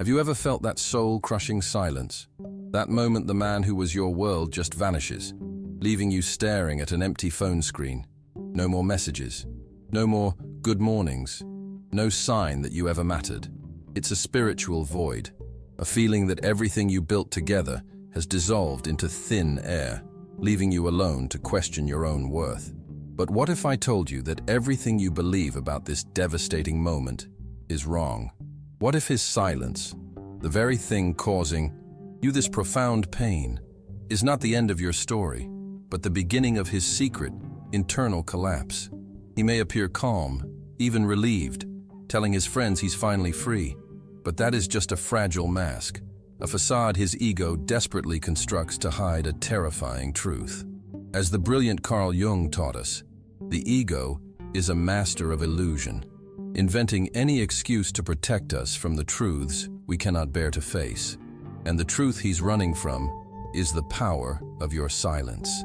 Have you ever felt that soul-crushing silence? That moment the man who was your world just vanishes, leaving you staring at an empty phone screen. No more messages. No more good mornings. No sign that you ever mattered. It's a spiritual void, a feeling that everything you built together has dissolved into thin air, leaving you alone to question your own worth. But what if I told you that everything you believe about this devastating moment is wrong? What if his silence, the very thing causing you this profound pain, is not the end of your story, but the beginning of his secret, internal collapse? He may appear calm, even relieved, telling his friends he's finally free, but that is just a fragile mask, a facade his ego desperately constructs to hide a terrifying truth. As the brilliant Carl Jung taught us, the ego is a master of illusion, inventing any excuse to protect us from the truths we cannot bear to face. And the truth he's running from is the power of your silence.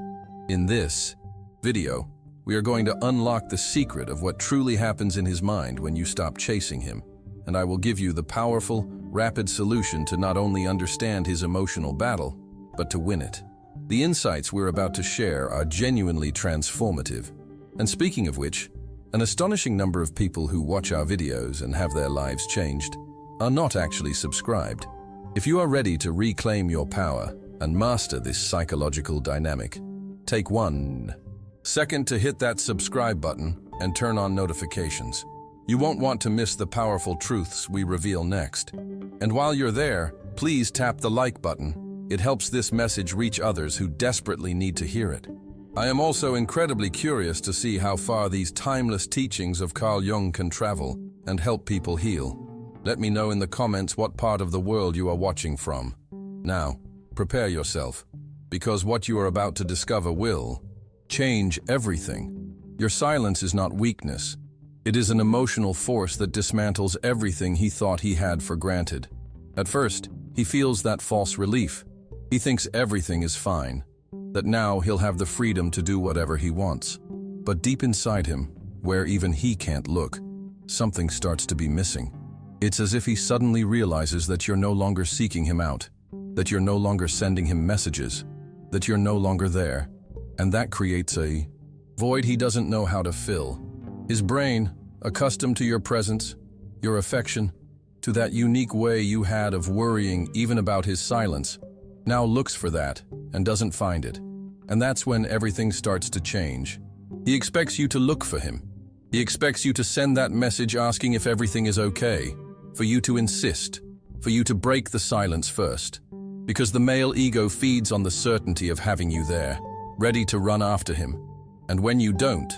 In this video, we are going to unlock the secret of what truly happens in his mind when you stop chasing him, and I will give you the powerful, rapid solution to not only understand his emotional battle, but to win it. The insights we're about to share are genuinely transformative. And speaking of which, an astonishing number of people who watch our videos and have their lives changed are not actually subscribed. If you are ready to reclaim your power and master this psychological dynamic, take 1 second to hit that subscribe button and turn on notifications. You won't want to miss the powerful truths we reveal next. And while you're there, please tap the like button. It helps this message reach others who desperately need to hear it. I am also incredibly curious to see how far these timeless teachings of Carl Jung can travel and help people heal. Let me know in the comments what part of the world you are watching from. Now, prepare yourself, because what you are about to discover will change everything. Your silence is not weakness. It is an emotional force that dismantles everything he thought he had for granted. At first, he feels that false relief. He thinks everything is fine, that now he'll have the freedom to do whatever he wants. But deep inside him, where even he can't look, something starts to be missing. It's as if he suddenly realizes that you're no longer seeking him out, that you're no longer sending him messages, that you're no longer there. And that creates a void he doesn't know how to fill. His brain, accustomed to your presence, your affection, to that unique way you had of worrying even about his silence, now looks for that and doesn't find it. And that's when everything starts to change. He expects you to look for him. He expects you to send that message asking if everything is okay, for you to insist, for you to break the silence first. Because the male ego feeds on the certainty of having you there, ready to run after him. And when you don't,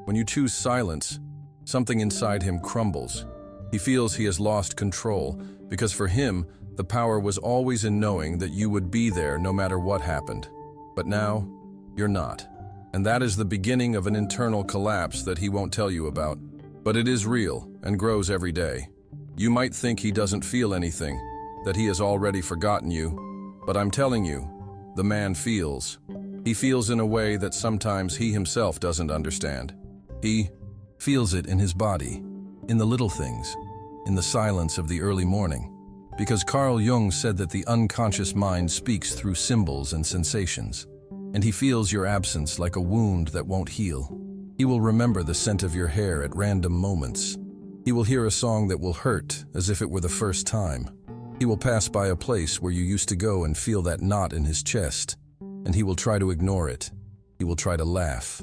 when you choose silence, something inside him crumbles. He feels he has lost control, because for him, the power was always in knowing that you would be there no matter what happened. But now, you're not. And that is the beginning of an internal collapse that he won't tell you about. But it is real and grows every day. You might think he doesn't feel anything, that he has already forgotten you. But I'm telling you, the man feels. He feels in a way that sometimes he himself doesn't understand. He feels it in his body, in the little things, in the silence of the early morning. Because Carl Jung said that the unconscious mind speaks through symbols and sensations. And he feels your absence like a wound that won't heal. He will remember the scent of your hair at random moments. He will hear a song that will hurt as if it were the first time. He will pass by a place where you used to go and feel that knot in his chest. And he will try to ignore it. He will try to laugh.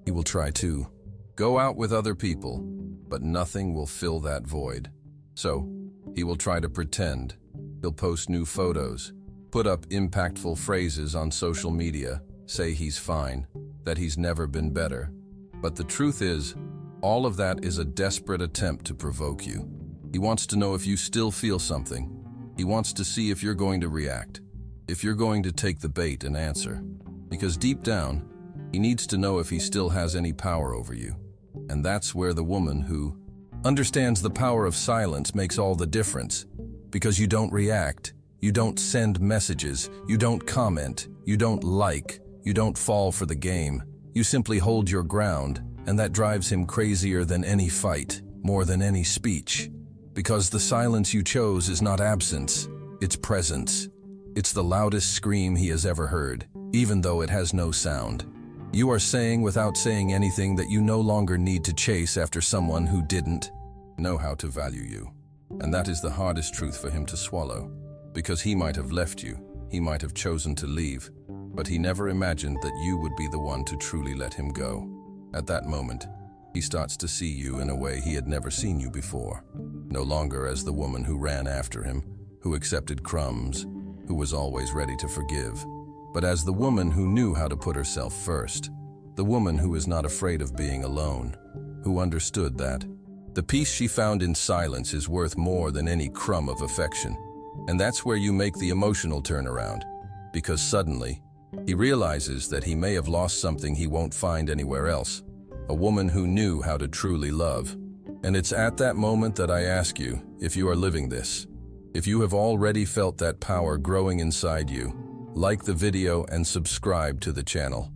He will try to go out with other people, but nothing will fill that void. So, he will try to pretend. He'll post new photos, put up impactful phrases on social media, say he's fine, that he's never been better. But the truth is, all of that is a desperate attempt to provoke you. He wants to know if you still feel something. He wants to see if you're going to react, if you're going to take the bait and answer. Because deep down, he needs to know if he still has any power over you. And that's where the woman who understands the power of silence makes all the difference. Because you don't react, you don't send messages, you don't comment, you don't like, you don't fall for the game. You simply hold your ground, and that drives him crazier than any fight, more than any speech. Because the silence you chose is not absence, it's presence. It's the loudest scream he has ever heard, even though it has no sound. You are saying without saying anything that you no longer need to chase after someone who didn't know how to value you. And that is the hardest truth for him to swallow, because he might have left you, he might have chosen to leave, but he never imagined that you would be the one to truly let him go. At that moment, he starts to see you in a way he had never seen you before, no longer as the woman who ran after him, who accepted crumbs, who was always ready to forgive, but as the woman who knew how to put herself first, the woman who is not afraid of being alone, who understood that the peace she found in silence is worth more than any crumb of affection. And that's where you make the emotional turnaround, because suddenly, he realizes that he may have lost something he won't find anywhere else, a woman who knew how to truly love. And it's at that moment that I ask you, if you are living this, if you have already felt that power growing inside you, like the video and subscribe to the channel.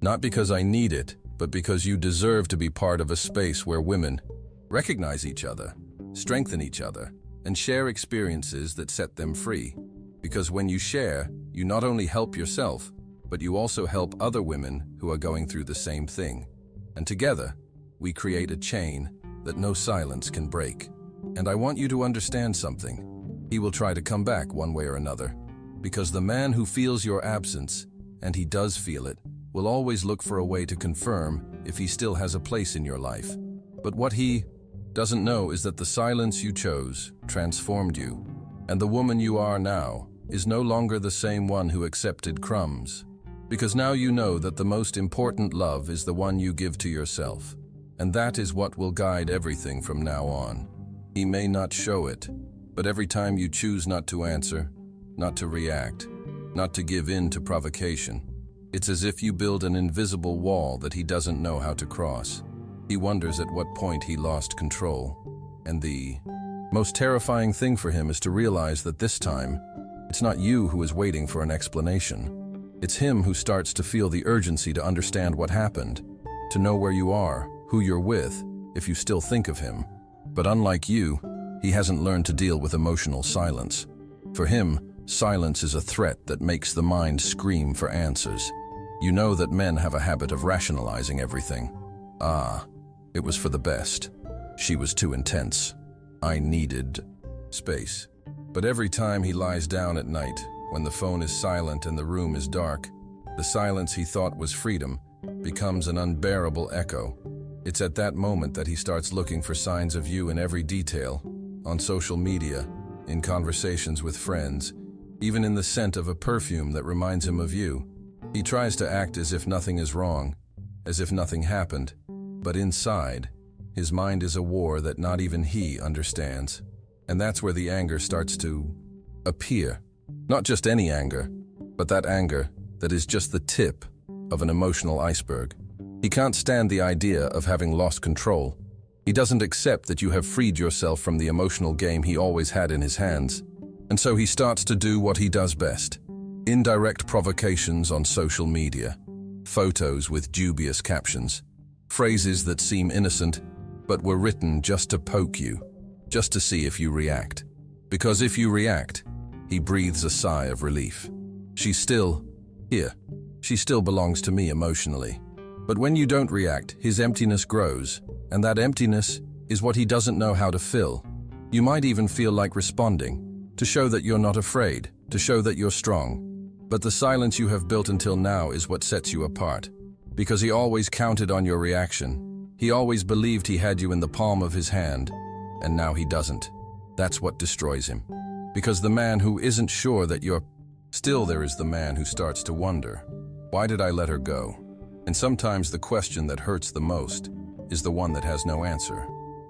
Not because I need it, but because you deserve to be part of a space where women recognize each other, strengthen each other, and share experiences that set them free. Because when you share, you not only help yourself, but you also help other women who are going through the same thing. And together, we create a chain that no silence can break. And I want you to understand something. He will try to come back one way or another, because the man who feels your absence, and he does feel it, will always look for a way to confirm if he still has a place in your life. But what he doesn't know is that the silence you chose transformed you, and the woman you are now is no longer the same one who accepted crumbs. Because now you know that the most important love is the one you give to yourself, and that is what will guide everything from now on. He may not show it, but every time you choose not to answer, not to react, not to give in to provocation, it's as if you build an invisible wall that he doesn't know how to cross. He wonders at what point he lost control. And the most terrifying thing for him is to realize that this time, it's not you who is waiting for an explanation. It's him who starts to feel the urgency to understand what happened, to know where you are, who you're with, if you still think of him. But unlike you, he hasn't learned to deal with emotional silence. For him, silence is a threat that makes the mind scream for answers. You know that men have a habit of rationalizing everything. It was for the best. She was too intense. I needed space. But every time he lies down at night, when the phone is silent and the room is dark, the silence he thought was freedom becomes an unbearable echo. It's at that moment that he starts looking for signs of you in every detail, on social media, in conversations with friends, even in the scent of a perfume that reminds him of you. He tries to act as if nothing is wrong, as if nothing happened, but inside, his mind is a war that not even he understands. And that's where the anger starts to appear. Not just any anger, but that anger that is just the tip of an emotional iceberg. He can't stand the idea of having lost control. He doesn't accept that you have freed yourself from the emotional game he always had in his hands. And so he starts to do what he does best. Indirect provocations on social media. Photos with dubious captions. Phrases that seem innocent, but were written just to poke you, just to see if you react. Because if you react, he breathes a sigh of relief. She's still here. She still belongs to me emotionally. But when you don't react, his emptiness grows, and that emptiness is what he doesn't know how to fill. You might even feel like responding, to show that you're not afraid, to show that you're strong. But the silence you have built until now is what sets you apart. Because he always counted on your reaction. He always believed he had you in the palm of his hand, and now he doesn't. That's what destroys him. Because the man who isn't sure that you're... Still there is the man who starts to wonder, why did I let her go? And sometimes the question that hurts the most is the one that has no answer.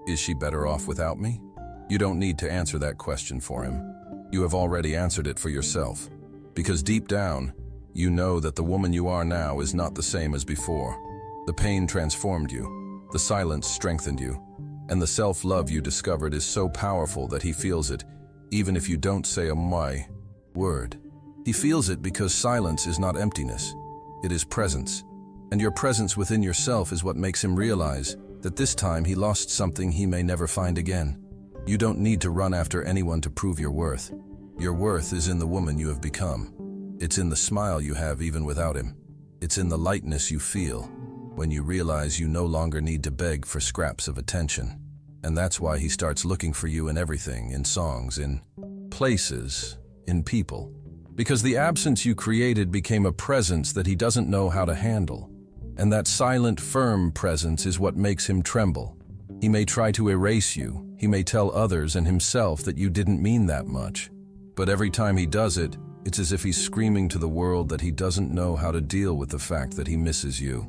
Is she better off without me? You don't need to answer that question for him. You have already answered it for yourself. Because deep down, you know that the woman you are now is not the same as before. The pain transformed you, the silence strengthened you, and the self-love you discovered is so powerful that he feels it, even if you don't say a my word. He feels it because silence is not emptiness, it is presence. And your presence within yourself is what makes him realize that this time he lost something he may never find again. You don't need to run after anyone to prove your worth. Your worth is in the woman you have become. It's in the smile you have even without him. It's in the lightness you feel when you realize you no longer need to beg for scraps of attention. And that's why he starts looking for you in everything, in songs, in places, in people. Because the absence you created became a presence that he doesn't know how to handle. And that silent, firm presence is what makes him tremble. He may try to erase you. He may tell others and himself that you didn't mean that much. But every time he does it, it's as if he's screaming to the world that he doesn't know how to deal with the fact that he misses you.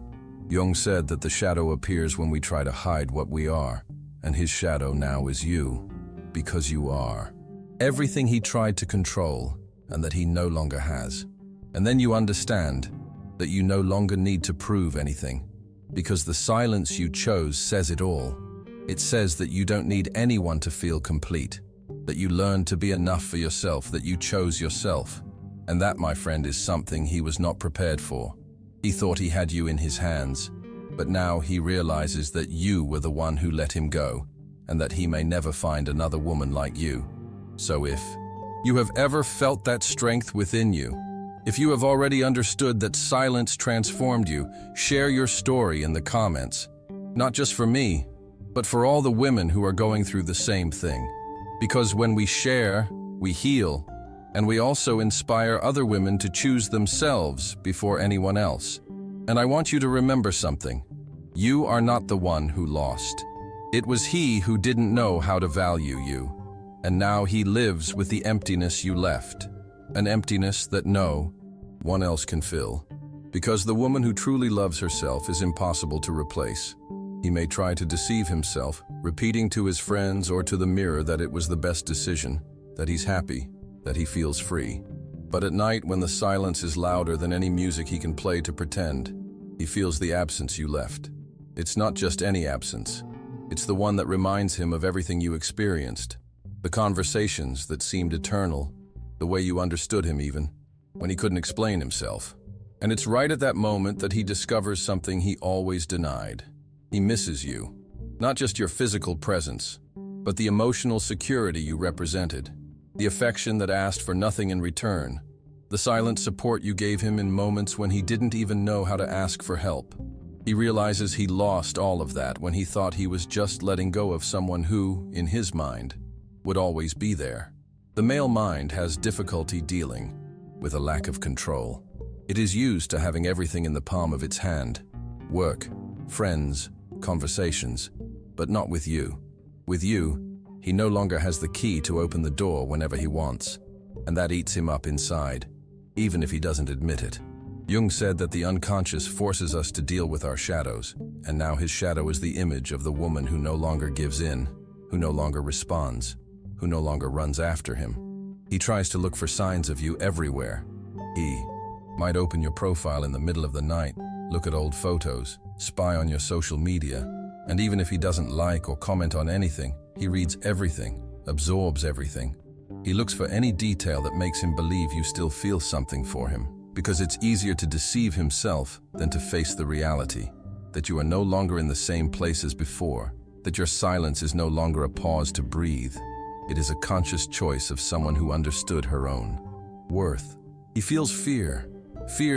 Jung said that the shadow appears when we try to hide what we are, and his shadow now is you, because you are everything he tried to control and that he no longer has. And then you understand that you no longer need to prove anything, because the silence you chose says it all. It says that you don't need anyone to feel complete, that you learned to be enough for yourself, that you chose yourself. And that, my friend, is something he was not prepared for. He thought he had you in his hands, but now he realizes that you were the one who let him go, and that he may never find another woman like you. So if you have ever felt that strength within you, if you have already understood that silence transformed you, share your story in the comments. Not just for me, but for all the women who are going through the same thing. Because when we share, we heal, and we also inspire other women to choose themselves before anyone else. And I want you to remember something. You are not the one who lost. It was he who didn't know how to value you. And now he lives with the emptiness you left. An emptiness that no one else can fill. Because the woman who truly loves herself is impossible to replace. He may try to deceive himself, repeating to his friends or to the mirror that it was the best decision, that he's happy, that he feels free. But at night, when the silence is louder than any music he can play to pretend, he feels the absence you left. It's not just any absence. It's the one that reminds him of everything you experienced, the conversations that seemed eternal, the way you understood him even, when he couldn't explain himself. And it's right at that moment that he discovers something he always denied. He misses you, not just your physical presence, but the emotional security you represented, the affection that asked for nothing in return, the silent support you gave him in moments when he didn't even know how to ask for help. He realizes he lost all of that when he thought he was just letting go of someone who, in his mind, would always be there. The male mind has difficulty dealing with a lack of control. It is used to having everything in the palm of its hand: work, friends, conversations, but not with you. With you, he no longer has the key to open the door whenever he wants, and that eats him up inside, even if he doesn't admit it. Jung said that the unconscious forces us to deal with our shadows, and now his shadow is the image of the woman who no longer gives in, who no longer responds, who no longer runs after him. He tries to look for signs of you everywhere. He might open your profile in the middle of the night, look at old photos, spy on your social media, and even if he doesn't like or comment on anything, he reads everything, absorbs everything. He looks for any detail that makes him believe you still feel something for him, because it's easier to deceive himself than to face the reality, that you are no longer in the same place as before, that your silence is no longer a pause to breathe. It is a conscious choice of someone who understood her own worth. He feels fear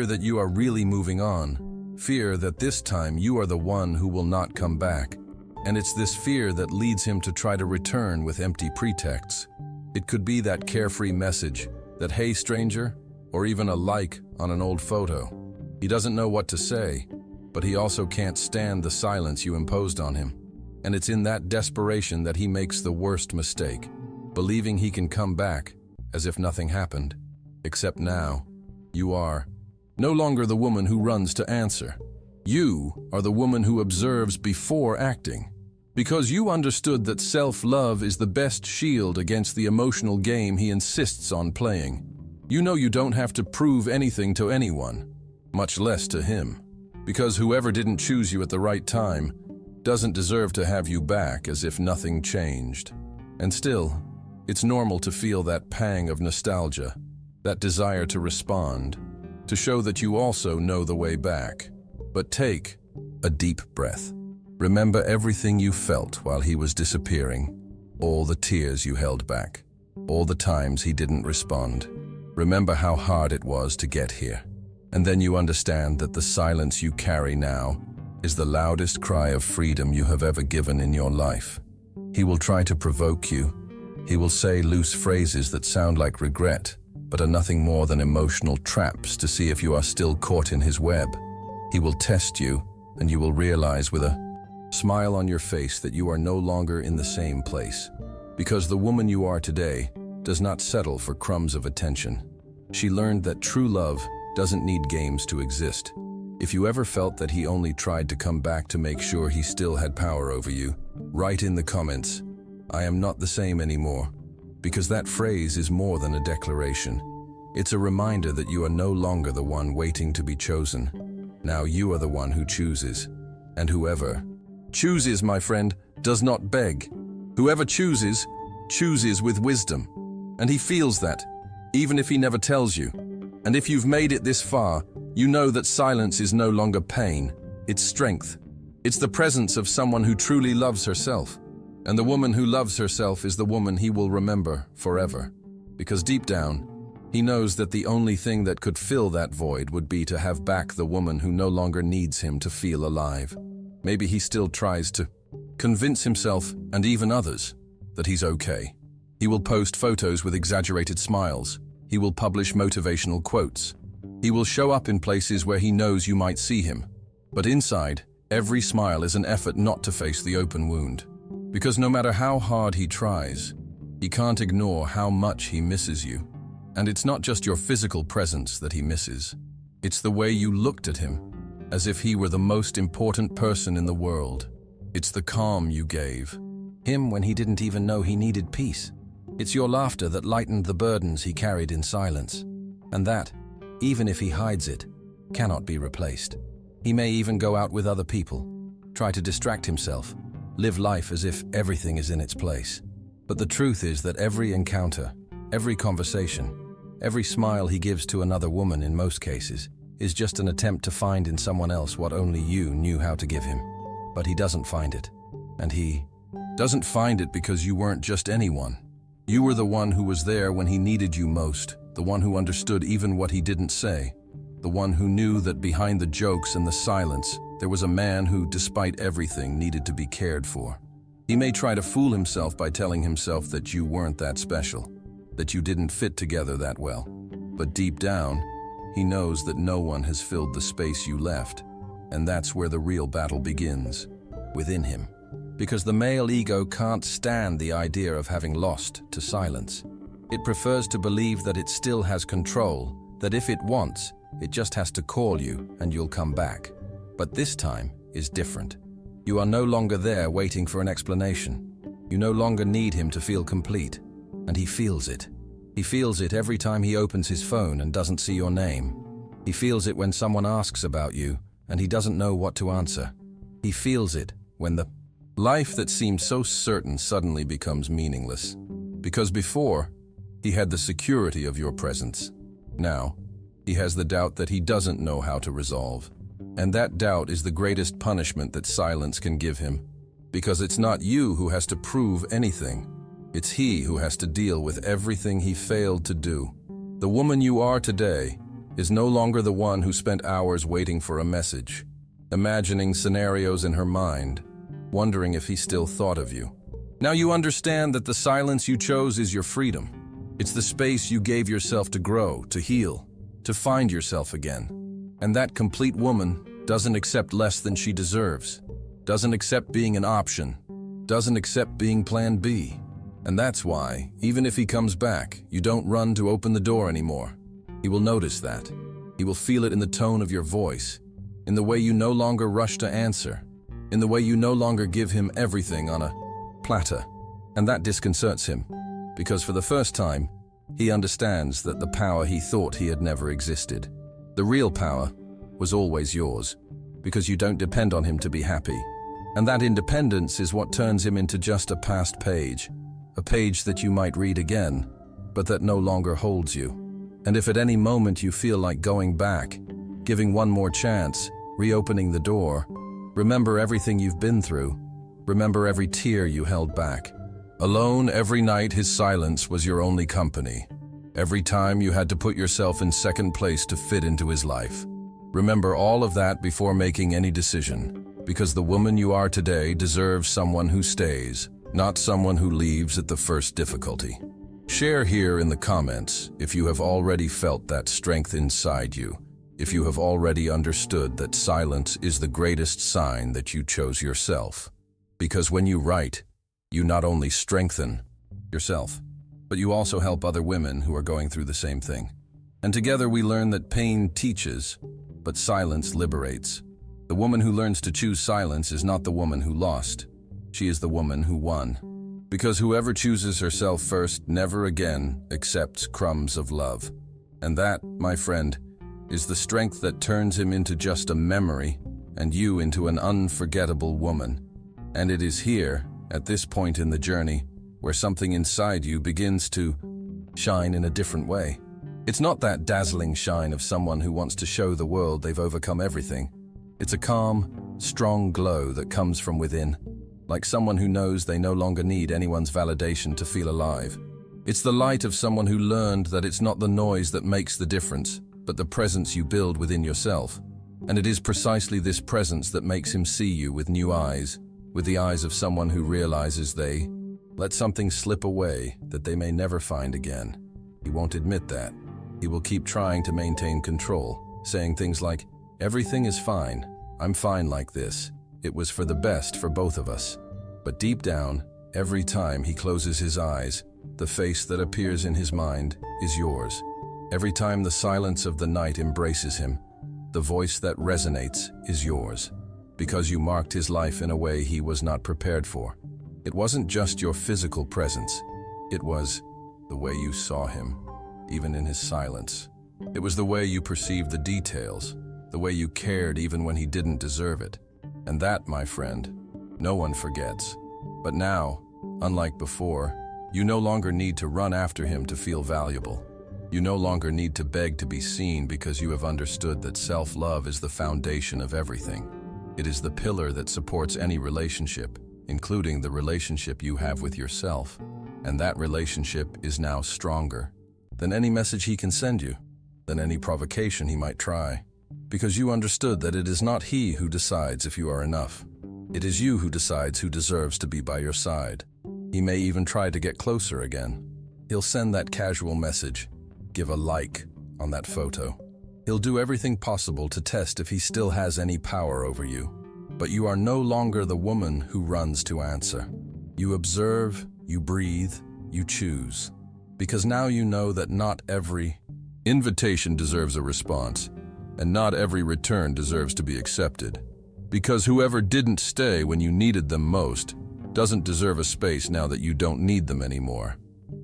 that you are really moving on, fear that this time you are the one who will not come back. And it's this fear that leads him to try to return with empty pretexts. It could be that carefree message, that "Hey stranger," or even a like on an old photo. He doesn't know what to say, but he also can't stand the silence you imposed on him. And it's in that desperation that he makes the worst mistake, believing he can come back as if nothing happened. Except now, you are no longer the woman who runs to answer. You are the woman who observes before acting. Because you understood that self-love is the best shield against the emotional game he insists on playing. You know you don't have to prove anything to anyone, much less to him. Because whoever didn't choose you at the right time doesn't deserve to have you back as if nothing changed. And still, it's normal to feel that pang of nostalgia, that desire to respond, to show that you also know the way back. But take a deep breath. Remember everything you felt while he was disappearing. All the tears you held back. All the times he didn't respond. Remember how hard it was to get here. And then you understand that the silence you carry now is the loudest cry of freedom you have ever given in your life. He will try to provoke you. He will say loose phrases that sound like regret, but are nothing more than emotional traps to see if you are still caught in his web. He will test you, and you will realize with a smile on your face that you are no longer in the same place. Because the woman you are today does not settle for crumbs of attention. She learned that true love doesn't need games to exist. If you ever felt that he only tried to come back to make sure he still had power over you, write in the comments, "I am not the same anymore," because that phrase is more than a declaration. It's a reminder that you are no longer the one waiting to be chosen. Now you are the one who chooses. And whoever chooses, my friend, does not beg. Whoever chooses, chooses with wisdom. And he feels that, even if he never tells you. And if you've made it this far, you know that silence is no longer pain, it's strength. It's the presence of someone who truly loves herself. And the woman who loves herself is the woman he will remember forever. Because deep down, he knows that the only thing that could fill that void would be to have back the woman who no longer needs him to feel alive. Maybe he still tries to convince himself, and even others, that he's okay. He will post photos with exaggerated smiles. He will publish motivational quotes. He will show up in places where he knows you might see him. But inside, every smile is an effort not to face the open wound. Because no matter how hard he tries, he can't ignore how much he misses you. And it's not just your physical presence that he misses. It's the way you looked at him, as if he were the most important person in the world. It's the calm you gave him when he didn't even know he needed peace. It's your laughter that lightened the burdens he carried in silence. And that, even if he hides it, cannot be replaced. He may even go out with other people, try to distract himself, live life as if everything is in its place. But the truth is that every encounter, every conversation, every smile he gives to another woman in most cases, is just an attempt to find in someone else what only you knew how to give him. But he doesn't find it. And he doesn't find it because you weren't just anyone. You were the one who was there when he needed you most, the one who understood even what he didn't say, the one who knew that behind the jokes and the silence, there was a man who, despite everything, needed to be cared for. He may try to fool himself by telling himself that you weren't that special, that you didn't fit together that well. But deep down, he knows that no one has filled the space you left, and that's where the real battle begins, within him. Because the male ego can't stand the idea of having lost to silence. It prefers to believe that it still has control, that if it wants, it just has to call you and you'll come back. But this time is different. You are no longer there waiting for an explanation. You no longer need him to feel complete, and he feels it. He feels it every time he opens his phone and doesn't see your name. He feels it when someone asks about you and he doesn't know what to answer. He feels it when the life that seemed so certain suddenly becomes meaningless. Because before, he had the security of your presence. Now, he has the doubt that he doesn't know how to resolve. And that doubt is the greatest punishment that silence can give him. Because it's not you who has to prove anything. It's he who has to deal with everything he failed to do. The woman you are today is no longer the one who spent hours waiting for a message, imagining scenarios in her mind, wondering if he still thought of you. Now you understand that the silence you chose is your freedom. It's the space you gave yourself to grow, to heal, to find yourself again. And that complete woman doesn't accept less than she deserves, doesn't accept being an option, doesn't accept being plan B. And that's why, even if he comes back, you don't run to open the door anymore. He will notice that. He will feel it in the tone of your voice, in the way you no longer rush to answer, in the way you no longer give him everything on a platter. And that disconcerts him, because for the first time, he understands that the power he thought he had never existed. The real power was always yours, because you don't depend on him to be happy. And that independence is what turns him into just a past page, a page that you might read again, but that no longer holds you. And if at any moment you feel like going back, giving one more chance, reopening the door, remember everything you've been through. Remember every tear you held back. Alone every night, his silence was your only company. Every time you had to put yourself in second place to fit into his life. Remember all of that before making any decision, because the woman you are today deserves someone who stays, not someone who leaves at the first difficulty. Share here in the comments if you have already felt that strength inside you, if you have already understood that silence is the greatest sign that you chose yourself. Because when you write, you not only strengthen yourself, but you also help other women who are going through the same thing. And together we learn that pain teaches, but silence liberates. The woman who learns to choose silence is not the woman who lost. She is the woman who won. Because whoever chooses herself first never again accepts crumbs of love. And that, my friend, is the strength that turns him into just a memory and you into an unforgettable woman. And it is here, at this point in the journey, where something inside you begins to shine in a different way. It's not that dazzling shine of someone who wants to show the world they've overcome everything. It's a calm, strong glow that comes from within, like someone who knows they no longer need anyone's validation to feel alive. It's the light of someone who learned that it's not the noise that makes the difference, but the presence you build within yourself. And it is precisely this presence that makes him see you with new eyes, with the eyes of someone who realizes they let something slip away that they may never find again. He won't admit that. He will keep trying to maintain control, saying things like, "Everything is fine. I'm fine like this. It was for the best for both of us." But deep down, every time he closes his eyes, the face that appears in his mind is yours. Every time the silence of the night embraces him, the voice that resonates is yours. Because you marked his life in a way he was not prepared for. It wasn't just your physical presence. It was the way you saw him, even in his silence. It was the way you perceived the details, the way you cared even when he didn't deserve it. And that, my friend, no one forgets. But now, unlike before, you no longer need to run after him to feel valuable. You no longer need to beg to be seen because you have understood that self-love is the foundation of everything. It is the pillar that supports any relationship, including the relationship you have with yourself. And that relationship is now stronger than any message he can send you, than any provocation he might try. Because you understood that it is not he who decides if you are enough. It is you who decides who deserves to be by your side. He may even try to get closer again. He'll send that casual message, give a like on that photo. He'll do everything possible to test if he still has any power over you. But you are no longer the woman who runs to answer. You observe, you breathe, you choose. Because now you know that not every invitation deserves a response, and not every return deserves to be accepted. Because whoever didn't stay when you needed them most doesn't deserve a space now that you don't need them anymore.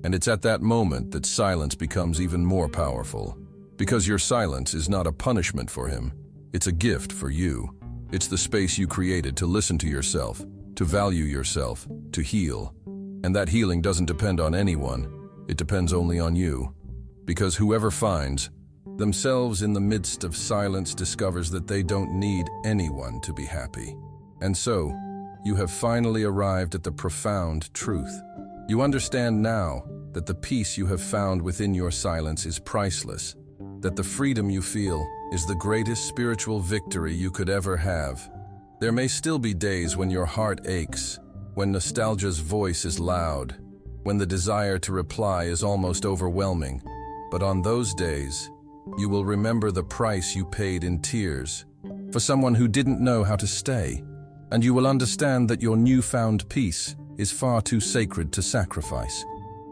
And it's at that moment that silence becomes even more powerful. Because your silence is not a punishment for him, it's a gift for you. It's the space you created to listen to yourself, to value yourself, to heal. And that healing doesn't depend on anyone, it depends only on you. Because whoever finds themselves in the midst of silence discovers that they don't need anyone to be happy. And so, you have finally arrived at the profound truth. You understand now that the peace you have found within your silence is priceless, that the freedom you feel is the greatest spiritual victory you could ever have. There may still be days when your heart aches, when nostalgia's voice is loud, when the desire to reply is almost overwhelming. But on those days, you will remember the price you paid in tears for someone who didn't know how to stay, and you will understand that your newfound peace is far too sacred to sacrifice.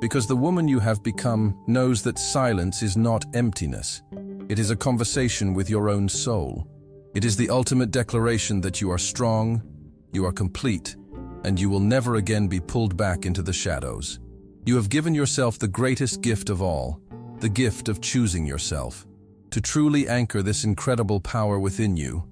Because the woman you have become knows that silence is not emptiness. It is a conversation with your own soul. It is the ultimate declaration that you are strong, you are complete, and you will never again be pulled back into the shadows. You have given yourself the greatest gift of all, the gift of choosing yourself. To truly anchor this incredible power within you,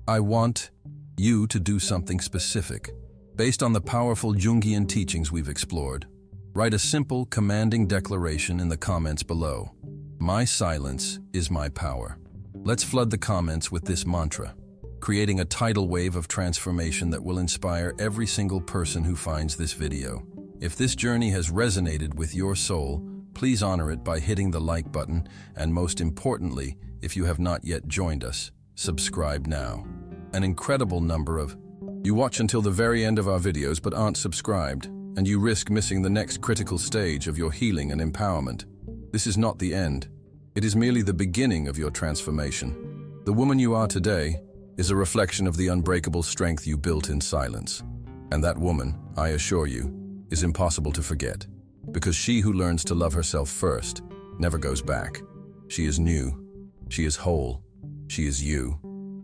I want you to do something specific. Based on the powerful Jungian teachings we've explored, write a simple, commanding declaration in the comments below. My silence is my power. Let's flood the comments with this mantra, creating a tidal wave of transformation that will inspire every single person who finds this video. If this journey has resonated with your soul, please honor it by hitting the like button, and most importantly, if you have not yet joined us, subscribe now. An incredible number of you watch until the very end of our videos but aren't subscribed, and you risk missing the next critical stage of your healing and empowerment. This is not the end. It is merely the beginning of your transformation. The woman you are today is a reflection of the unbreakable strength you built in silence. And that woman, I assure you, is impossible to forget, because she who learns to love herself first never goes back. She is new, she is whole, she is you.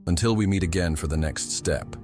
Until we meet again for the next step.